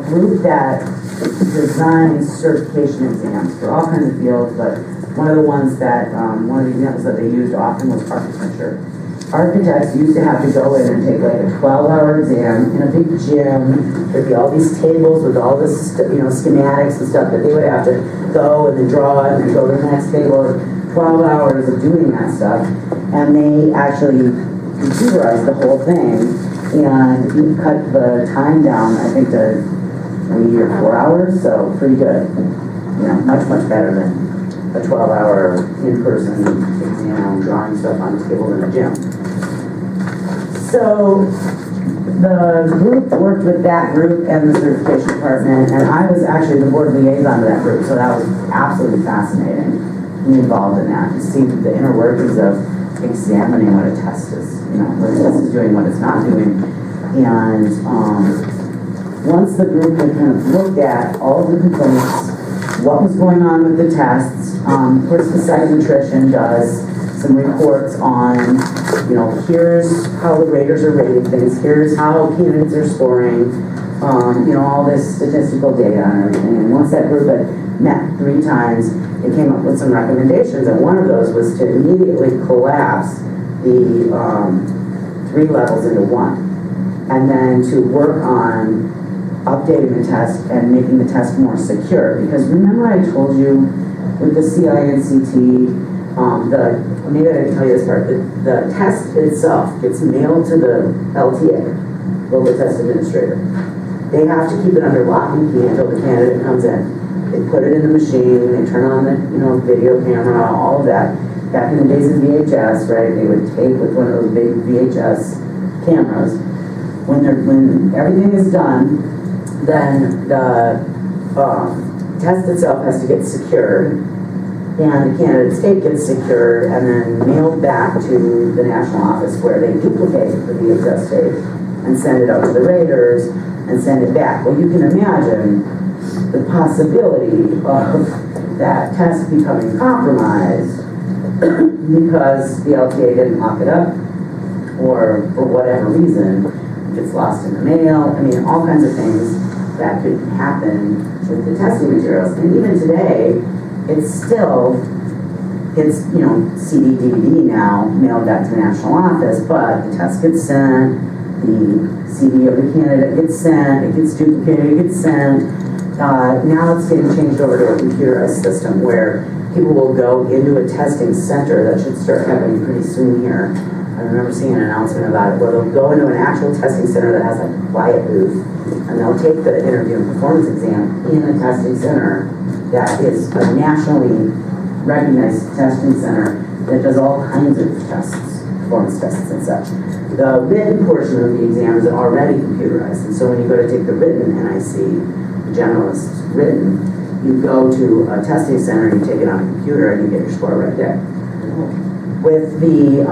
group that designs certification exams for all kinds of fields, but one of the ones that, one of the examples that they used often was architecture. Architects used to have to go in and take like a 12-hour exam in a big gym. There'd be all these tables with all this, schematics and stuff that they would have to go and then draw and then go to the next table. 12 hours of doing that stuff, and they actually computerized the whole thing and cut the time down, I think, to 3 or 4 hours, so pretty good. Much better than a 12-hour in-person exam drawing stuff on the table in a gym. So the group worked with that group and the certification department, and I was actually the board liaison to that group, so that was absolutely fascinating. Be involved in that, to see the inner workings of examining what a test is, what a test is doing, what it's not doing. And once the group had kind of looked at all of the complaints, what was going on with the tests, of course the psychometrician does some reports on, here's how the raters are rating things, here's how candidates are scoring, all this statistical data and everything. And once that group had met 3 times, it came up with some recommendations, and one of those was to immediately collapse the 3 levels into 1, and then to work on updating the test and making the test more secure. Because remember I told you with the CINCT, maybe I didn't tell you this part, the test itself gets mailed to the LTA, Local Test Administrator. They have to keep it under lock and key until the candidate comes in. They put it in the machine, they turn on the video camera, all of that. Back in the days of VHS, right, they would tape with one of those big VHS cameras. When everything is done, then the test itself has to get secured, and the candidate's tape gets secured and then mailed back to the national office, where they duplicate the VHS tape and send it out to the raters and send it back. Well, you can imagine the possibility of that test becoming compromised because the LTA didn't lock it up, or for whatever reason, it gets lost in the mail. I mean, all kinds of things that could happen with the testing materials. And even today, it's CD, DVD now, mailed back to the national office, but the test gets sent, the CD of the candidate gets sent, it gets duplicated, it gets sent. Now it's getting changed over to a computerized system where people will go into a testing center. That should start happening pretty soon here. I remember seeing an announcement about it, where they'll go into an actual testing center that has like a quiet booth, and they'll take the interview and performance exam in a testing center that is a nationally recognized testing center that does all kinds of tests, performance tests and such. The written portion of the exam is already computerized, and so when you go to take the written NIC, generalist written, you go to a testing center, you take it on a computer, and you get your score right there. With the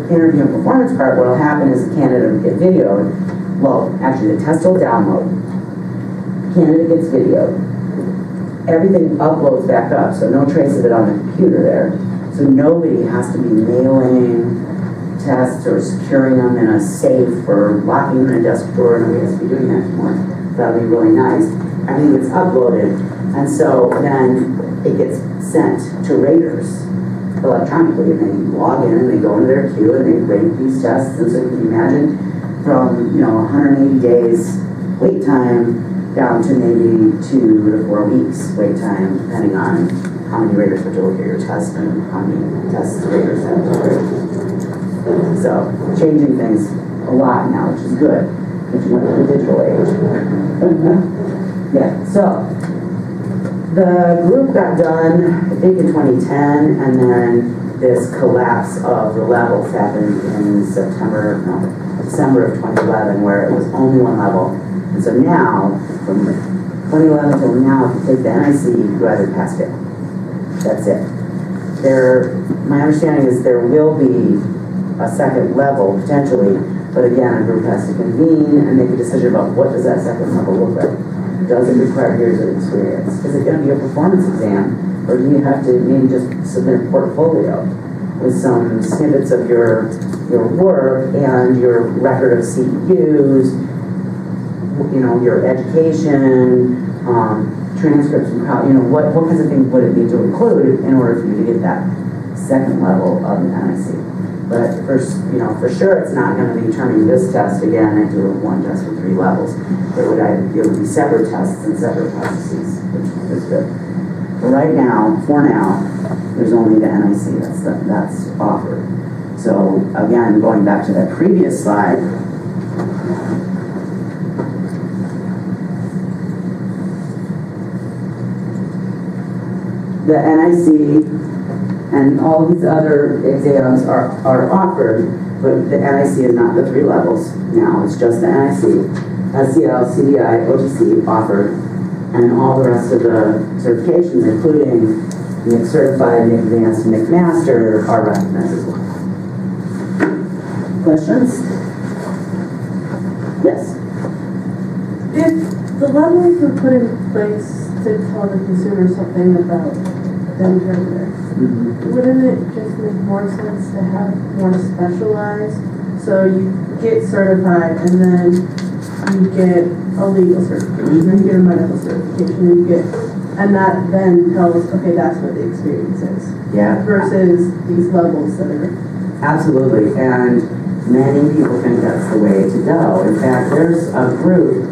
interview and performance part, what will happen is the candidate will get videoed. Well, actually, the test will download. The candidate gets videoed. Everything uploads back up, so no trace of it on the computer there. So nobody has to be mailing tests or securing them in a safe or locking them in a desk drawer. Nobody has to be doing that anymore. That would be really nice. Everything gets uploaded, and so then it gets sent to raters electronically, and they log in and they go into their queue and they rate these tests. And so you can imagine from 180 days wait time down to maybe 2 to 4 weeks wait time, depending on how many raters have to look at your test and how many tests the raters have to rate. So changing things a lot now, which is good. If you went to the digital age. Yeah, so the group got done, I think, in 2010, and then this collapse of the levels happened in December of 2011, where it was only 1 level. And so now, from 2011 till now, if you take the NIC, you either passed it. That's it. My understanding is there will be a second level, potentially, but again, a group has to convene and make a decision about what does that second level look like. Does it require years of experience? Is it going to be a performance exam, or do you have to maybe just submit a portfolio with some snippets of your work and your record of CEUs? you know, your education, transcripts, and what kinds of things would it need to include in order for you to get that second level of the NIC. But first, you know, for sure it's not going to be turning this test again into one test with 3 levels. It would be separate tests and separate processes, which is good. But right now, for now, there's only the NIC that's offered. So again, going back to that previous slide, the NIC and all these other exams are offered, but the NIC is not the 3 levels now. It's just the NIC, SEL, CDI, OTC offered, and all the rest of the certifications, including NIC Certified, NIC Advanced, and NIC Master, are recognized as well. Questions? Yes? If the levels were put in place to tell the consumer something about the interpreter, wouldn't it just make more sense to have more specialized? So you get certified and then you get a legal certification, or you get a medical certification, and that then tells, okay, that's what the experience is. Yeah. Versus these levels that are. Absolutely, and many people think that's the way to go. In fact, there's a group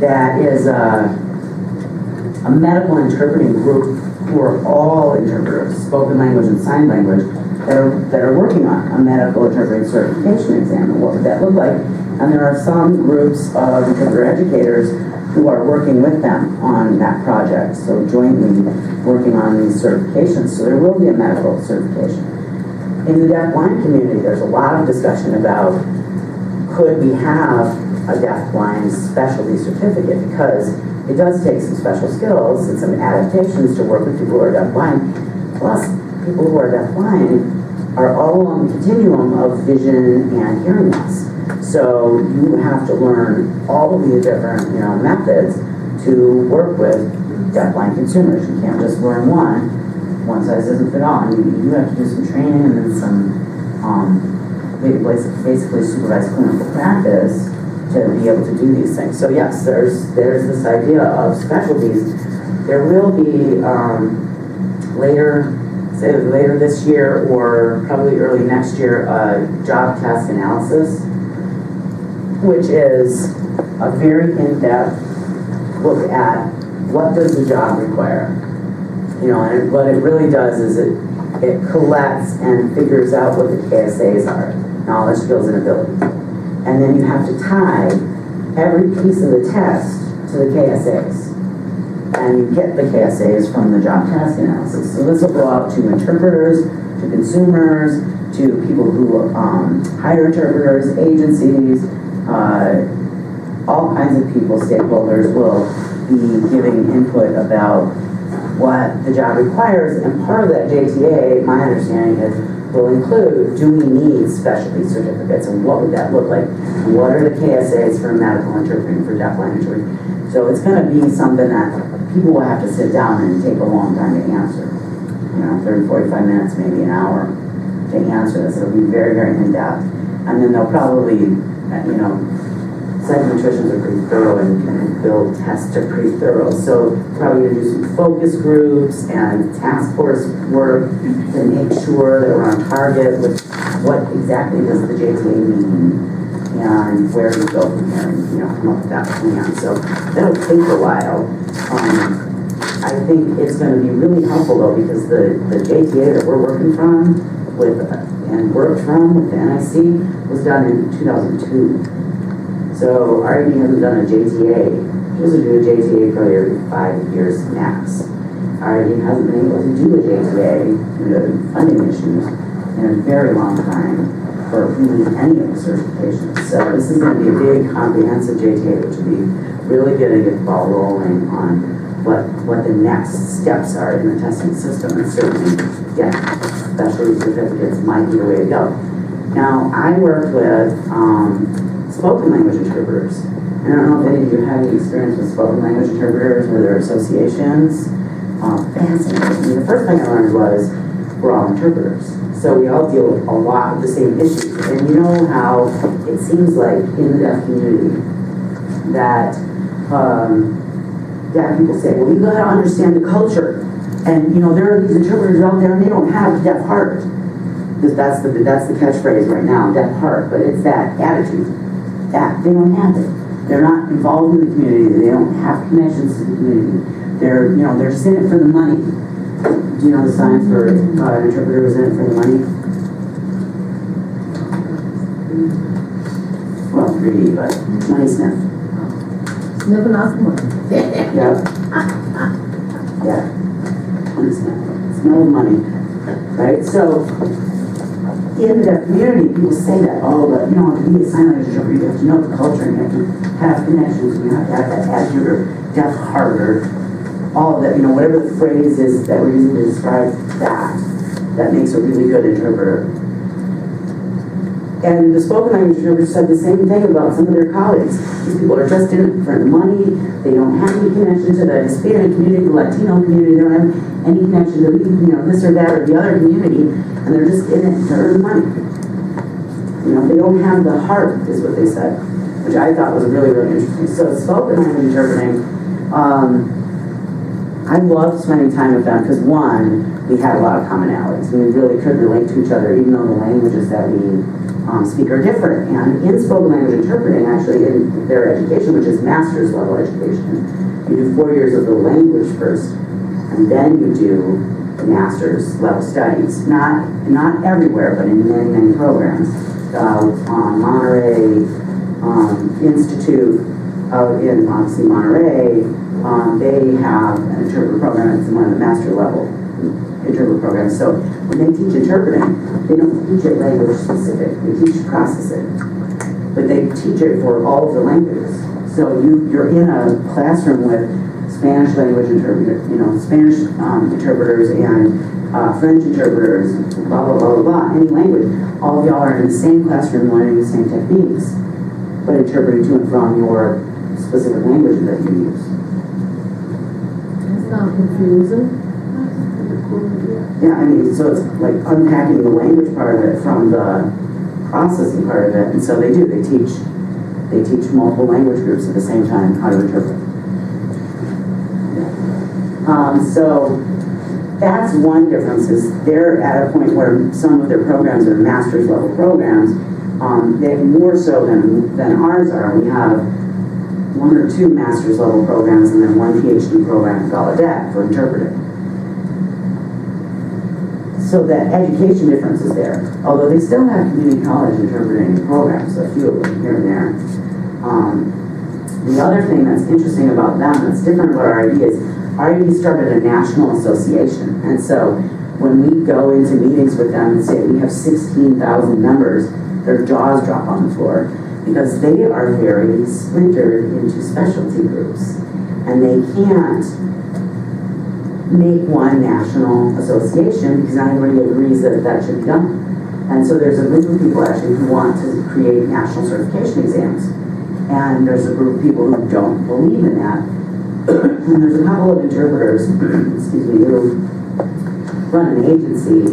that is a medical interpreting group who are all interpreters, spoken language and sign language, that are working on a medical interpreting certification exam, and what would that look like? And there are some groups of interpreter educators who are working with them on that project, so jointly working on these certifications, so there will be a medical certification. In the deaf-blind community, there's a lot of discussion about could we have a deaf-blind specialty certificate, because it does take some special skills and some adaptations to work with people who are deaf-blind. Plus, people who are deaf-blind are all along the continuum of vision and hearing loss. So you have to learn all of these different, methods to work with deaf-blind consumers. You can't just learn one size doesn't fit all. You have to do some training and then some basically supervised clinical practice to be able to do these things. So yes, there's this idea of specialties. There will be later this year or probably early next year a job task analysis, which is a very in-depth look at what does the job require. And what it really does is it collects and figures out what the KSAs are, knowledge, skills, and ability. And then you have to tie every piece of the test to the KSAs. And you get the KSAs from the job task analysis. So this will go out to interpreters, to consumers, to people who hire interpreters, agencies, all kinds of people, stakeholders will be giving input about what the job requires. And part of that JTA, my understanding is, will include, do we need specialty certificates, and what would that look like? What are the KSAs for medical interpreting, for deaf-blind interpreting? So it's going to be something that people will have to sit down and take a long time to answer. 30, 45 minutes, maybe an hour to answer this. It'll be very, very in-depth. And then they'll probably, psychometricians are pretty thorough and build tests are pretty thorough. So probably going to do some focus groups and task force work to make sure that we're on target with what exactly does the JTA mean and where do we go from here and come up with that plan. So that'll take a while. I think it's going to be really helpful though, because the JTA that we're working from and worked from with the NIC was done in 2002. So RID hasn't done a JTA. She doesn't do a JTA probably every 5 years max. RID hasn't been able to do a JTA due to funding issues in a very long time for really any of the certifications. So this is going to be a big comprehensive JTA, which will be really going to get the ball rolling on what the next steps are in the testing system. And certainly, specialty certificates might be the way to go. Now, I worked with spoken language interpreters. And I don't know if any of you have any experience with spoken language interpreters or their associations. Fascinating. The first thing I learned was we're all interpreters. So we all deal with a lot of the same issues. And you know how it seems like in the deaf community that deaf people say, well, you gotta understand the culture. And, you know, there are these interpreters out there and they don't have a deaf heart. Because that's the catchphrase right now, deaf heart, but it's that attitude. That, they don't have it. They're not involved in the community, they don't have connections to the community. They're, you know, they're just in it for the money. Do you know the signs for an interpreter was in it for the money? Well, 3D, but money sniff. Sniffing out some money. Yeah. Yeah. Money sniff. Smell of money. Right? So, in the community, people say that, oh, but you know, to be a sign language interpreter, you have to know the culture, and you have to have connections, and you have to have that attitude, or deaf heart, or all of that, you know, whatever the phrase is that we're using to describe that makes a really good interpreter. And the spoken language interpreters said the same thing about some of their colleagues. These people are just in it for money, they don't have any connection to the Hispanic community, the Latino community, they don't have any connection to, you know, this or that or the other community, and they're just in it to earn money. You know, they don't have the heart, is what they said, which I thought was really, really interesting. So spoken language interpreting, I loved spending time with them because one, we had a lot of commonalities and we really could relate to each other even though the languages that we speak are different. And in spoken language interpreting, actually in their education, which is master's level education, you do 4 years of the language first and then you do master's level studies. Not everywhere, but in many, many programs. Monterey Institute in obviously Monterey, they have an interpreter program. It's one of the master level interpreter programs. So when they teach interpreting, they don't teach it language specific. They teach processing, but they teach it for all of the languages. So you're in a classroom with Spanish language interpreters, you know, Spanish interpreters and French interpreters, blah blah blah blah blah. Any language, all of y'all are in the same classroom learning the same techniques, but interpreting to and from your specific language that you use. It's not confusing. Yeah, I mean, so it's like unpacking the language part of it from the processing part of it, and so they teach multiple language groups at the same time how to interpret. So that's one difference, is they're at a point where some of their programs are master's level programs, they more so than ours are. We have 1 or 2 master's level programs and then 1 PhD program in Gallaudet for interpreting. So that education difference is there, although they still have community college interpreting programs, a few of them here and there. The other thing that's interesting about them that's different about RID is RID started a national association, and so when we go into meetings with them and say we have 16,000 members, their jaws drop on the floor because they are very splintered into specialty groups, and they can't make one national association because not everybody agrees that that should be done. And so there's a group of people actually who want to create national certification exams. And there's a group of people who don't believe in that. And there's a couple of interpreters, excuse me, who run an agency,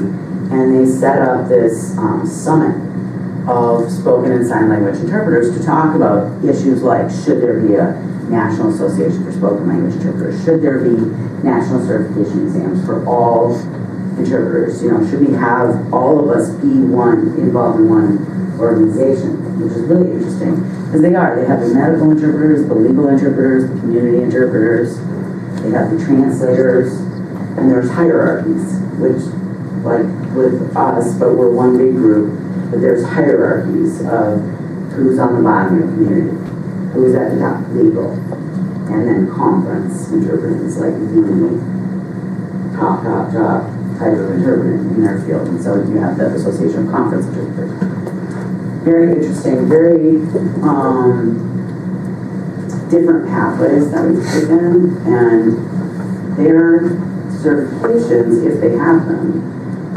and they set up this summit of spoken and sign language interpreters to talk about issues like, should there be a National Association for Spoken Language Interpreters? Should there be national certification exams for all interpreters? You know, should we have all of us be involved in one organization? Which is really interesting, because they are. They have the medical interpreters, the legal interpreters, the community interpreters, they have the translators, and there's hierarchies, which, like with us, but we're one big group, but there's hierarchies of who's on the bottom of the community, who's at the top, legal, and then conference interpreting is like the top type of interpreting in their field, and so you have the Association of Conference Interpreters. Very interesting, very different pathways that we've taken, and their certifications, if they have them,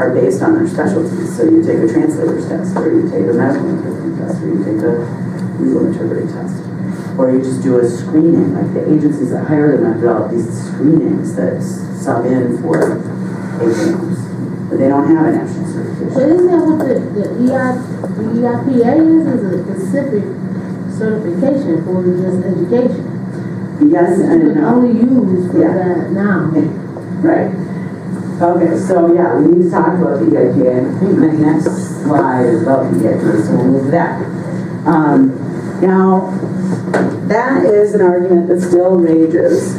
are based on their specialties. So you take a translator's test, or you take a medical interpreting test, or you take a legal interpreting test, or you just do a screening. Like the agencies that hire them have developed these screenings that sub in for exams, but they don't have a national certification. So isn't that what the EIPA is a specific certification for just education? Yes and It's no. only used for Yeah. that now. Right. Okay, so yeah, we need to talk about the EIP, and I think the next slide is about the EIP, so we'll move to that. Now, that is an argument that still rages